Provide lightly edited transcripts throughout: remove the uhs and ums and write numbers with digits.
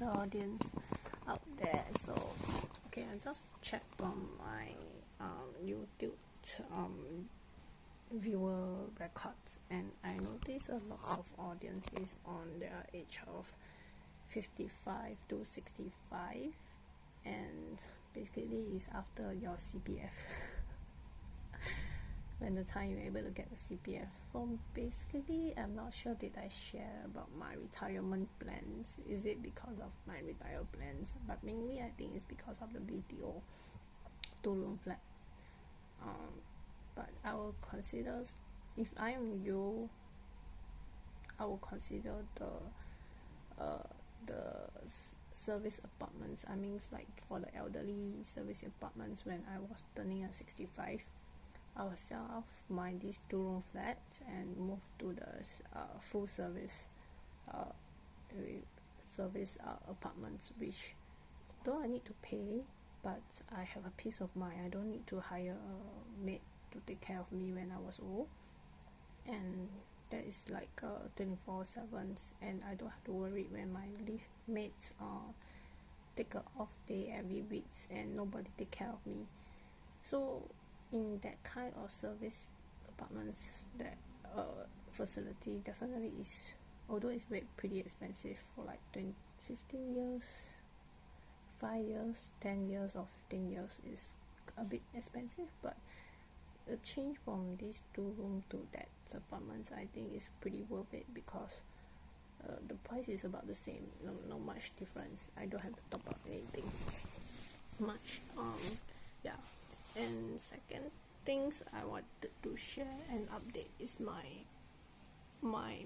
the audience out there. So, okay, I just checked on my YouTube viewer records, and I noticed a lot of audience is on their age of 55 to 65, and basically it's after your CPF. When the time you're able to get the CPF from, basically I'm not sure did I share about my retirement plans. Is it because of my retirement plans? But mainly I think it's because of the BTO 2-room flat. But I will consider, if I am you, I will consider the service apartments. I mean, it's like for the elderly service apartments. When I was turning 65, I will sell off these 2-room flats and move to the full service apartments, which though I need to pay, but I have a peace of mind. I don't need to hire a maid to take care of me when I was old, and that is like 24/7, and I don't have to worry when my mates take a off day every week and nobody take care of me. So in that kind of service apartments, that facility definitely is, although it's pretty expensive for like 15 years, 5 years, 10 years or 15 years is a bit expensive, but the change from these 2-room to that apartments, I think is pretty worth it, because the price is about the same, no much difference. I don't have to top up anything much. Yeah. And second things I wanted to share and update is my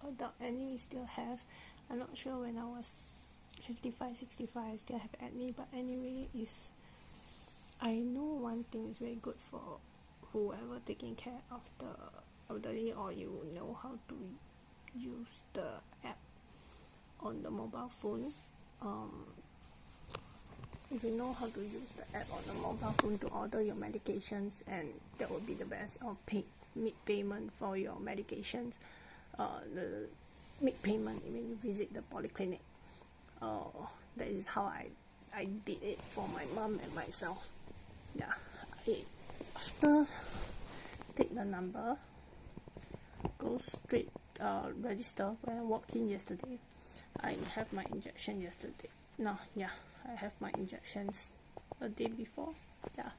adult acne still have. I'm not sure when I was 55, 65 I still have acne, but anyway, is I know one thing is very good for whoever taking care of the elderly, or you know how to use the app on the mobile phone. If you know how to use the app on the mobile phone to order your medications, and that would be the best, or make payment for your medications. The make payment when you visit the polyclinic. That is how I did it for my mom and myself. Yeah, after take the number, go straight register. When I walked in yesterday, I have my injection yesterday. I have my injections a day before. Yeah.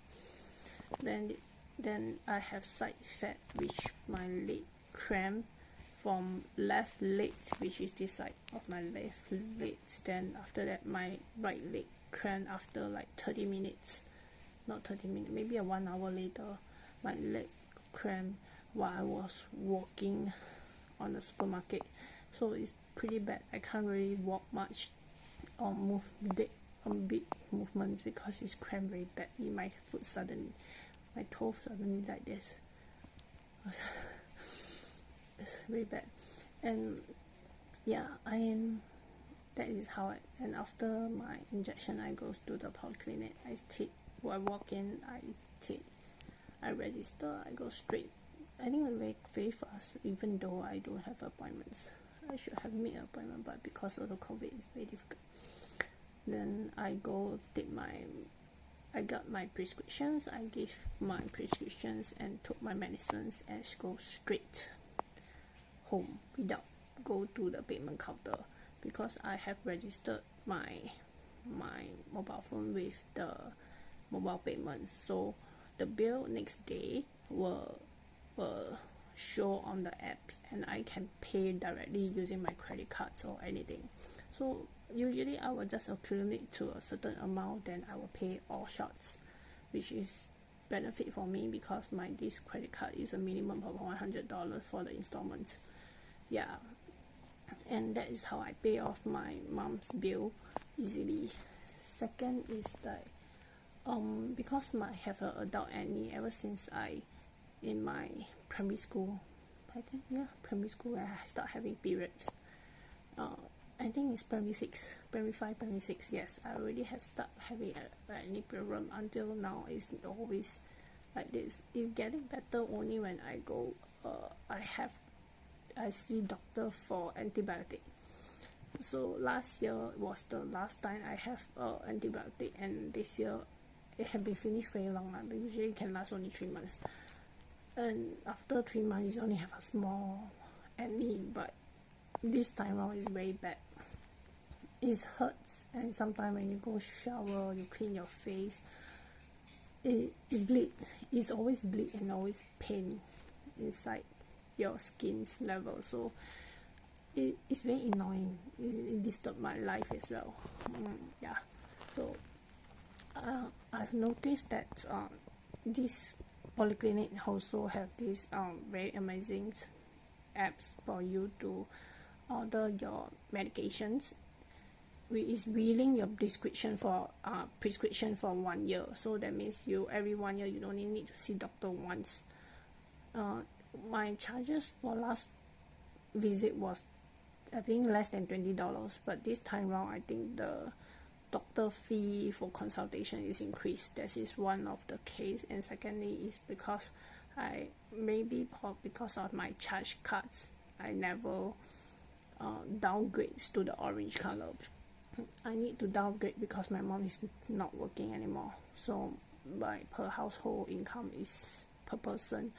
Then I have side effect, which my leg cramp from left leg, which is this side of my left leg. Then after that, my right leg cramp after like 30 minutes. Not 30 minutes, maybe a 1 hour later, my leg cramp while I was walking on the supermarket. So it's pretty bad. I can't really walk much or move big movements because it's cramped very badly. My foot suddenly, my toe suddenly like this. It's very bad. And yeah, that is how and after my injection, I goes to the polyclinic. I walk in, I register, I go straight. I think I'm very fast, even though I don't have appointments. I should have made an appointment, but because of the COVID, it's very difficult. Then I got my prescriptions, I gave my prescriptions and took my medicines and go straight home without go to the payment counter, because I have registered my mobile phone with the mobile payment. So the bill next day will show on the apps, and I can pay directly using my credit cards or anything. So usually I will just accumulate to a certain amount, then I will pay all shots, which is benefit for me because this credit card is a minimum of $100 for the installments. Yeah, and that is how I pay off my mom's bill easily. Second is like because I have an adult acne ever since in my primary school. I think primary school where I start having periods. I think it's primary 5, primary 6. Yes, I already have started having any problem until now. It's always like this. It's getting better only when I go. I see doctor for antibiotic. So last year was the last time I have antibiotic, and this year it had been finished very long now, but usually it can last only 3 months. And after 3 months, you only have a small acne, but this time around is very bad. It hurts, and sometimes when you go shower, you clean your face, it bleed. It's always bleed and always pain inside your skin's level. So it's very annoying. It disturbs my life as well. Yeah. So I've noticed that this polyclinic also have this very amazing apps for you to order your medications, which is billing your prescription for 1 year. So that means you every 1 year you only need to see doctor once. My charges for last visit was I think less than $20, but this time round I think the doctor fee for consultation is increased. That is one of the case, and secondly is because because of my charge cards, I never downgrades to the orange color. I need to downgrade because my mom is not working anymore, so my per household income is per person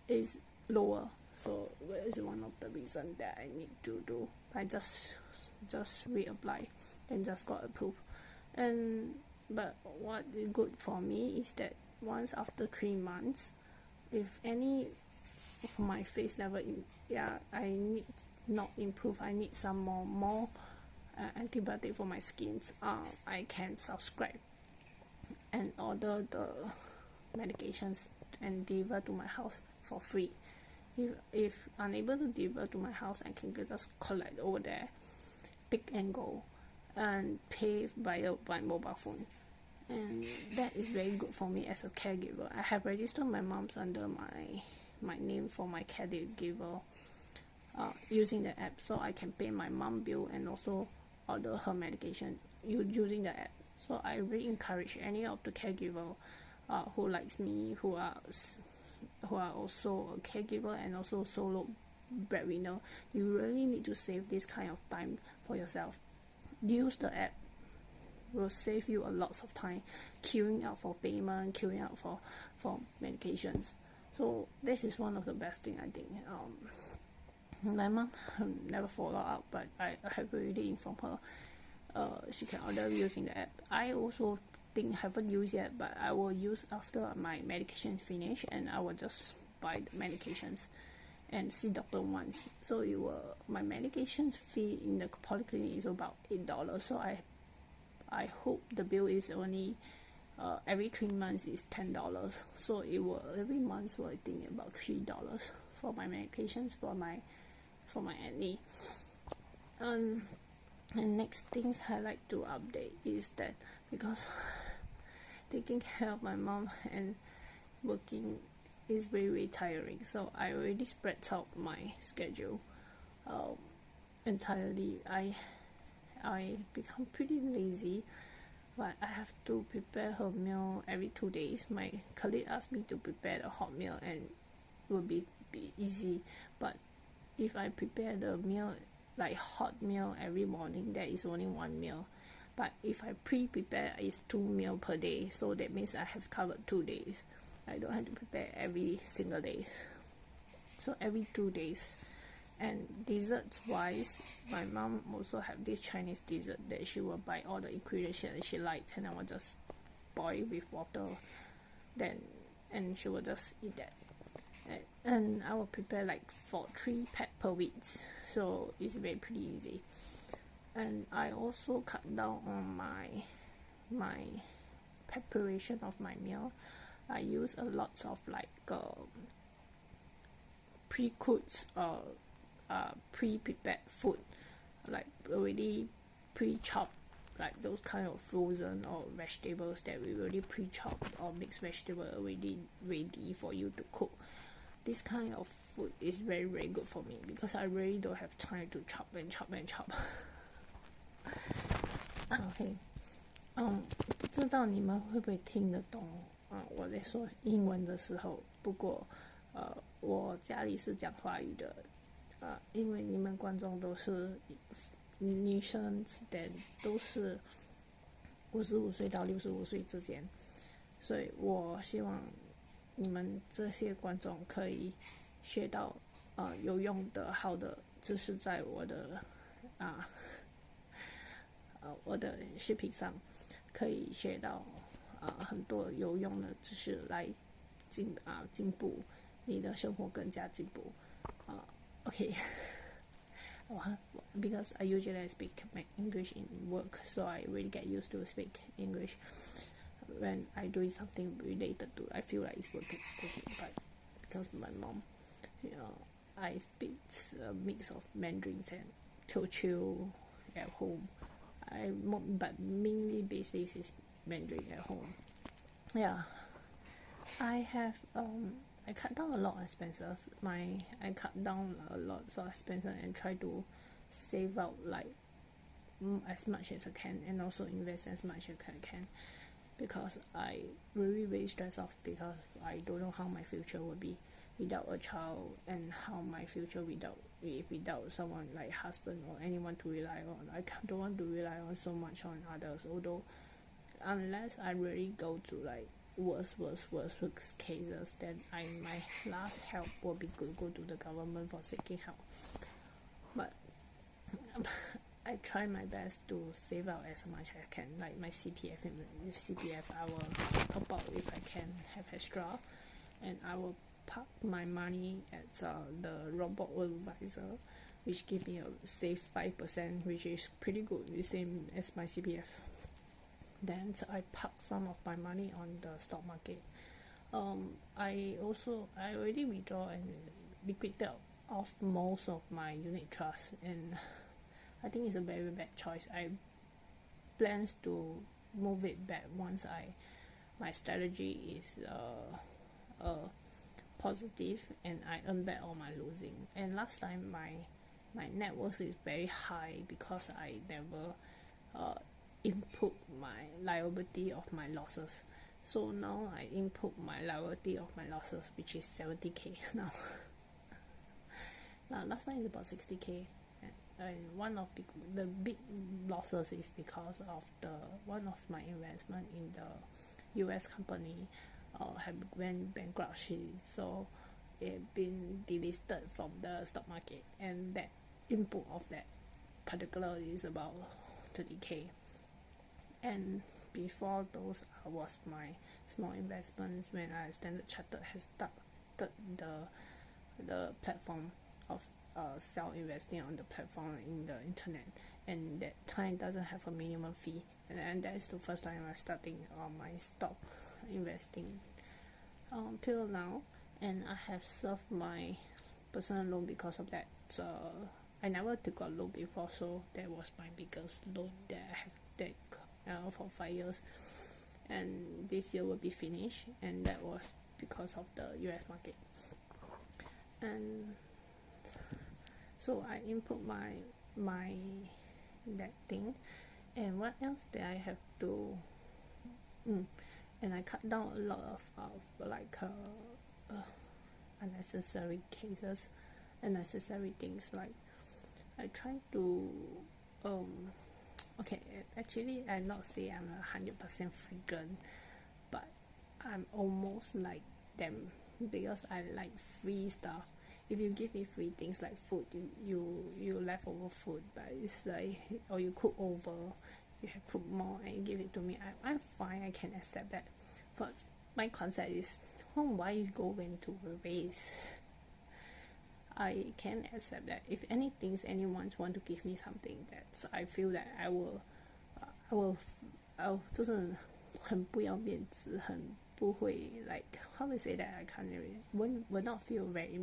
is lower, so that is one of the reasons that I need to do. I just reapply and just got approved. But what is good for me is that once after 3 months, if any of my face level I need not improve, I need some more antibiotic for my skin, I can subscribe and order the medications and deliver to my house for free. If unable to deliver to my house, I can just collect over there, pick and go, and pay via my mobile phone. And that is very good for me as a caregiver. I have registered my mom's under my name for my caregiver using the app, so I can pay my mom bill and also order her medication using the app. So I really encourage any of the caregiver who likes me, who are also a caregiver and also solo breadwinner. You really need to save this kind of time for yourself. Use the app, will save you a lot of time queuing out for payment, queuing out for medications. So this is one of the best thing I think. My mom never follow up, but I have already informed her she can order using the app. I also haven't used yet, but I will use after my medication finish, and I will just buy the medications and see doctor once. So my medication fee in the polyclinic is about $8. So I hope the bill is only every 3 months is $10. So it will every month will I think about $3 for my medications for my acne. And next things I like to update is that because taking care of my mom and working is very, very tiring, so I already spread out my schedule entirely. I become pretty lazy, but I have to prepare her meal every 2 days. My colleague asked me to prepare the hot meal, and it will be easy, but if I prepare the meal like hot meal every morning, that is only 1 meal. But if I prepare, it's 2 meals per day, so that means I have covered 2 days. I don't have to prepare every single day, so every 2 days. And desserts wise, my mom also have this Chinese dessert that she will buy all the ingredients that she likes, and I will just boil with water, and she will just eat that. And I will prepare like for 3 packs per week, so it's pretty easy. And I also cut down on my preparation of my meal. I use a lot of like pre-cooked pre-prepared food, like already pre-chopped, like those kind of frozen or vegetables that we already pre-chopped, or mixed vegetable already ready for you to cook. This kind of food is very, very good for me because I really don't have time to chop and chop and chop. OK， 不知道你们会不会听得懂我在说英文的时候，不过我家里是讲华语的，因为你们观众都是女生的都是55岁到65岁之间，所以我希望你们这些观众可以学到有用的好的知识在我的视频上，可以学到很多有用的知识来进步你的生活更加进步。OK. Because I usually speak my English in work, so I really get used to speak English. When I do something related to, I feel like it's working. But because my mom, I speak a mix of Mandarins and Teochew at home. But mainly basis is Mandarin at home. Yeah, I cut down a lot of expenses. I cut down a lot of expenses and try to save out like as much as I can, and also invest as much as I can, because I really stressed off because I don't know how my future will be without a child, and how my future without someone like husband or anyone to rely on. I don't want to rely on so much on others, although unless I really go to like worst cases, then my last help will be to go to the government for seeking help. But I try my best to save out as much as I can, like my CPF. With CPF, I will top up if I can have extra, and I will park my money at the robo-advisor, which give me a safe 5%, which is pretty good, the same as my CPF. Then I park some of my money on the stock market. I already withdraw and liquidated off most of my unit trust, and I think it's a very bad choice. I plans to move it back once my strategy is positive and I earn back all my losing. And last time my net worth is very high because I never input my liability of my losses. So now I input my liability of my losses, which is 70k now. Last time is about 60k, and one of the big losses is because of one of my investment in the US company have went bankruptcy, so it been delisted from the stock market, and that input of that particular is about 30k. And before those was my small investments when Standard Chartered has started the platform of self-investing on the platform in the internet, and that time doesn't have a minimum fee, and that is the first time I'm starting my stock investing till now, and I have served my personal loan because of that. So I never took a loan before, so that was my biggest loan that I have taken for 5 years, and this year will be finished, and that was because of the US market. And so I input my that thing, and what else did I have to and I cut down a lot of like unnecessary cases, unnecessary things. Like I try to okay, actually I'm not say I'm 100% vegan, but I'm almost like them, because I like free stuff. If you give me free things like food, you leftover food, but it's like, or you cook over, you have cooked more and you give it to me, I'm fine, I can accept that. But my concept is, why you go into waste? I can accept that. If anyone want to give me something that I feel that I will 就是很不要面子，很不会 like how to say that, I can't really will not feel very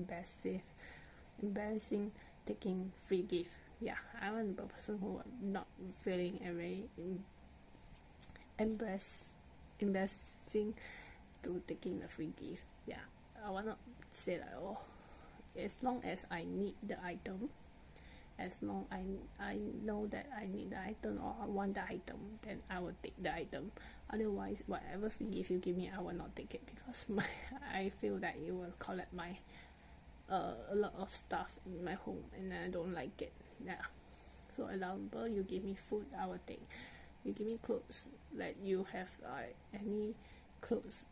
embarrassing taking free gift. Yeah, I want the person who are not feeling very embarrassing to taking the free gift. Yeah, I want to say like, as long as I need the item, as long I know that I need the item or I want the item, then I will take the item. Otherwise, whatever free gift you give me, I will not take it, because I feel that it will collect a lot of stuff in my home, and I don't like it. Yeah, So example, you give me food, I will take. You give me clothes, like you have any clothes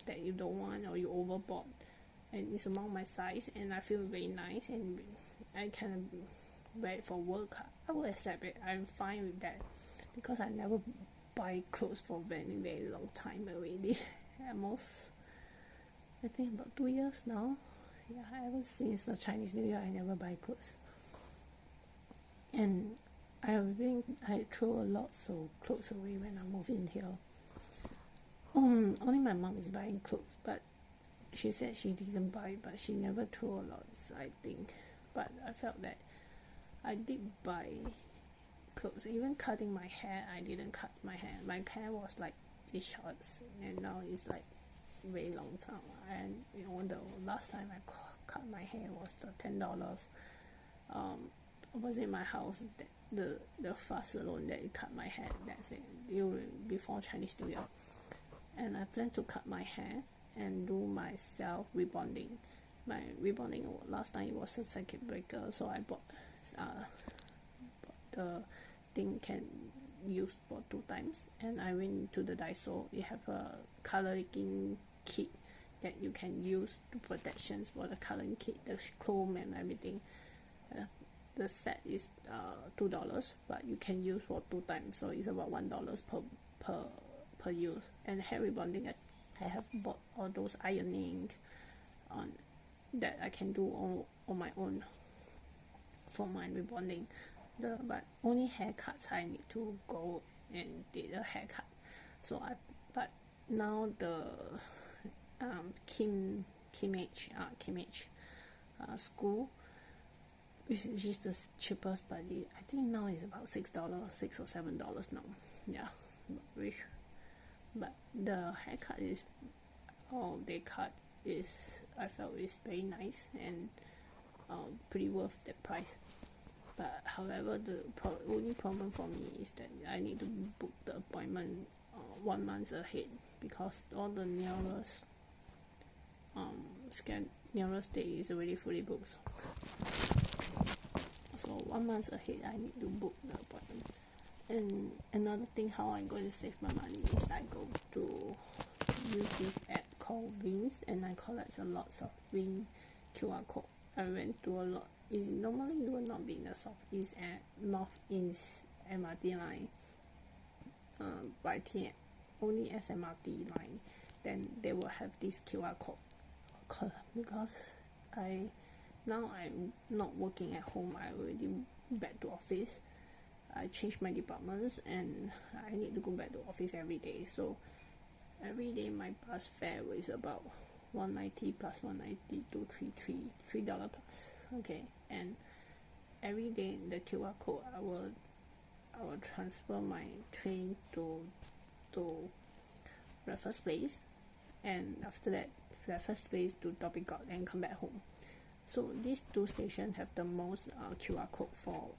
that you don't want or you overbought, and it's among my size and I feel very nice and I can wear it for work, I will accept it. I'm fine with that, because I never buy clothes for very long time already. Almost, I think about 2 years now. Yeah, ever since the Chinese New Year I never buy clothes. And I throw a lot of clothes away when I move in here. Only my mom is buying clothes, but she said she didn't buy, but she never threw a lot, I think. But I felt that I did buy clothes. Even cutting my hair, I didn't cut my hair. My hair was like this shorts, and now it's like very long time. And you know, the last time I cut my hair was the $10. Was in my house, the fast salon that cut my hair. That's it. Before Chinese New Year, and I plan to cut my hair and do my self rebonding. My rebonding last time it was a circuit breaker, so I bought the thing can use for 2 times, and I went to the Daiso. It have a coloring kit that you can use to protections for the coloring kit, the chrome and everything. The set is $2, but you can use for 2 times, so it's about $1 per use. And hair rebonding, I have bought all those ironing on that I can do on my own for my rebonding. But only haircuts I need to go and did a haircut. But now the Kimage school, which is the cheapest, but I think now it's about $6, $6 or $7 now. Yeah, but the haircut is, they cut is, I felt is very nice and pretty worth the price. But however, the only problem for me is that I need to book the appointment 1 month ahead, because all the nearest day is already fully booked. So 1 month ahead I need to book the appointment. And another thing how I'm going to save my money is I go to use this app called Wings, and I collect a lot of Wing QR code. I went to a lot. It normally will not be in the Southeast and Northeast MRT line, by only SMRT line, then they will have this QR code. Because I'm not working at home, I already back to office. I changed my departments and I need to go back to office every day. So every day my bus fare was about $190 plus $190 to $3 plus. Okay, and every day the QR code I will transfer my train to Raffles Place, and after that Raffles Place to Dhoby Ghaut and come back home. So these 2 stations have the most QR code for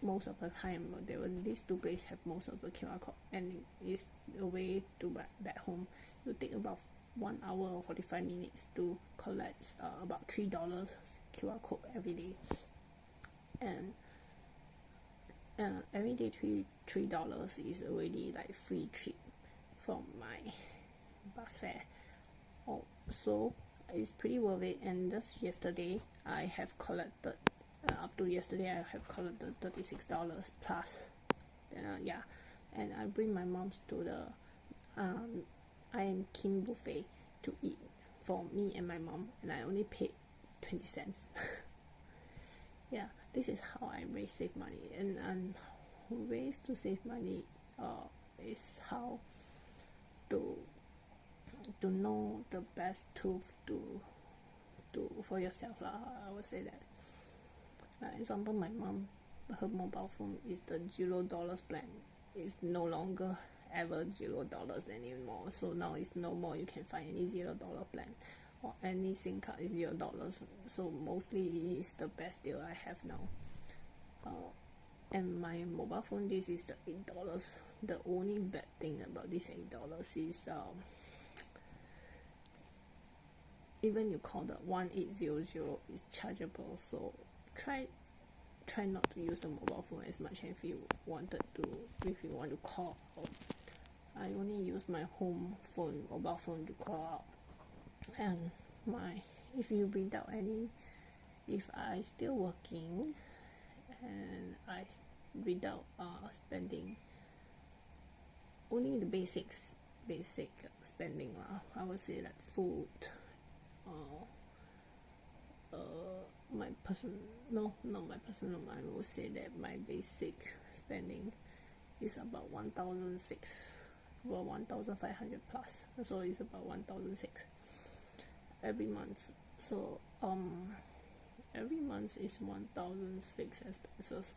most of the time. These 2 places have most of the QR code, and it's the way to back home. It will take about 1 hour or 45 minutes to collect about $3 QR code every day. And every day $3 is already like free trip from my bus fare. So it's pretty worth it. And just yesterday I have collected, up to yesterday I have collected $36 plus. Yeah, and I bring my mom to the I Am King buffet to eat for me and my mom, and I only paid 20 cents. Yeah, this is how I really save money. And ways to save money is how to know the best tool to for yourself lah. I would say that. Example, my mom, her mobile phone is the $0 plan. It's no longer ever $0 anymore. So now it's no more. You can find any $0 plan, or any SIM card is $0. So mostly it is the best deal I have now. And my mobile phone, this is the $8. The only bad thing about this $8 is even you call the 1800 is chargeable. So try try not to use the mobile phone as much. If you want to call out, I only use my home phone, mobile phone, to call out. And if you read out if I still working, and I read out spending, only the basic spending lah. I would say like food, not my personal. I would say that my basic spending is about 1,600, about 1,500 plus. So it's about 1,600 every month. So every month is 1,600 expenses,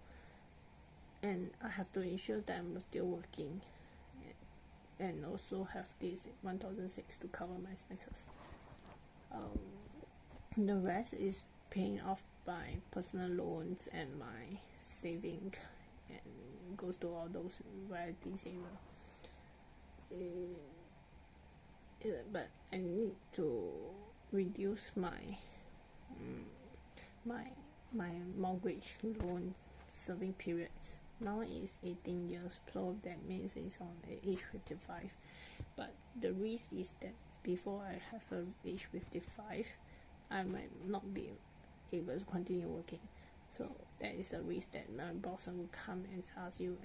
and I have to ensure that I'm still working, and also have this 1,600 to cover my expenses. The rest is paying off by personal loans and my saving, and goes to all those varieties area. But I need to reduce my mortgage loan serving periods. Now it's 18 years, so that means it's on age 55. But the risk is that before I have age 55, I might not be able to continue working. So that is the risk that my boss will come and ask you,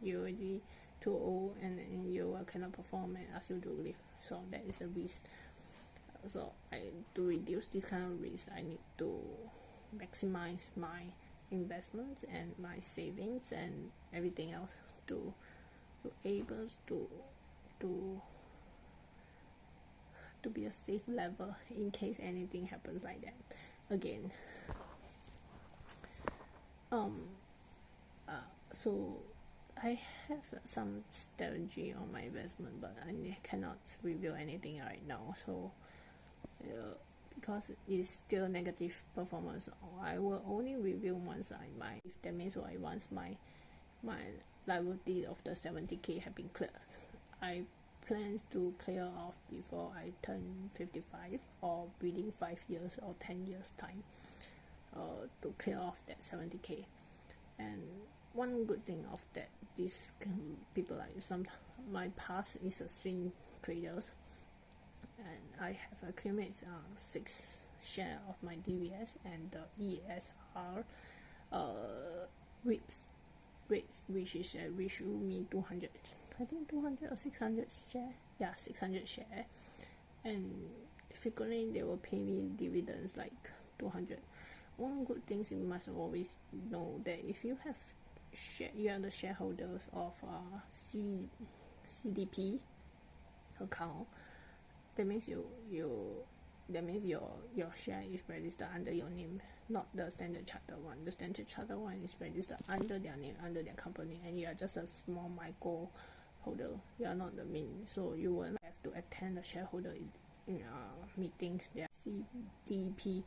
you're already too old and you cannot perform, and ask you to leave. So that is a risk. So to reduce this kind of risk, I need to maximize my investments and my savings and everything else to able to be a safe level in case anything happens like that again. So I have some strategy on my investment, but I cannot reveal anything right now. So because it's still negative performance, I will only reveal once if that means once my liability of the 70k have been cleared. I plan to clear off before I turn 55, or within 5 years or 10 years time, to clear off that 70k. And one good thing of that, these people like my past is a swing traders, and I have accumulated 6 share of my DVS and the ESR rates, which issue me 200, I think 200 or 600 share. Yeah, 600 share, and frequently they will pay me dividends like 200. One good thing you must always know that if you are the shareholders of CDP account, that means your share is registered under your name, not the Standard Chartered one. The Standard Chartered one is registered under their name, under their company, and you are just a small micro holder. You are not the main, so you will have to attend the shareholder meetings. Their CDP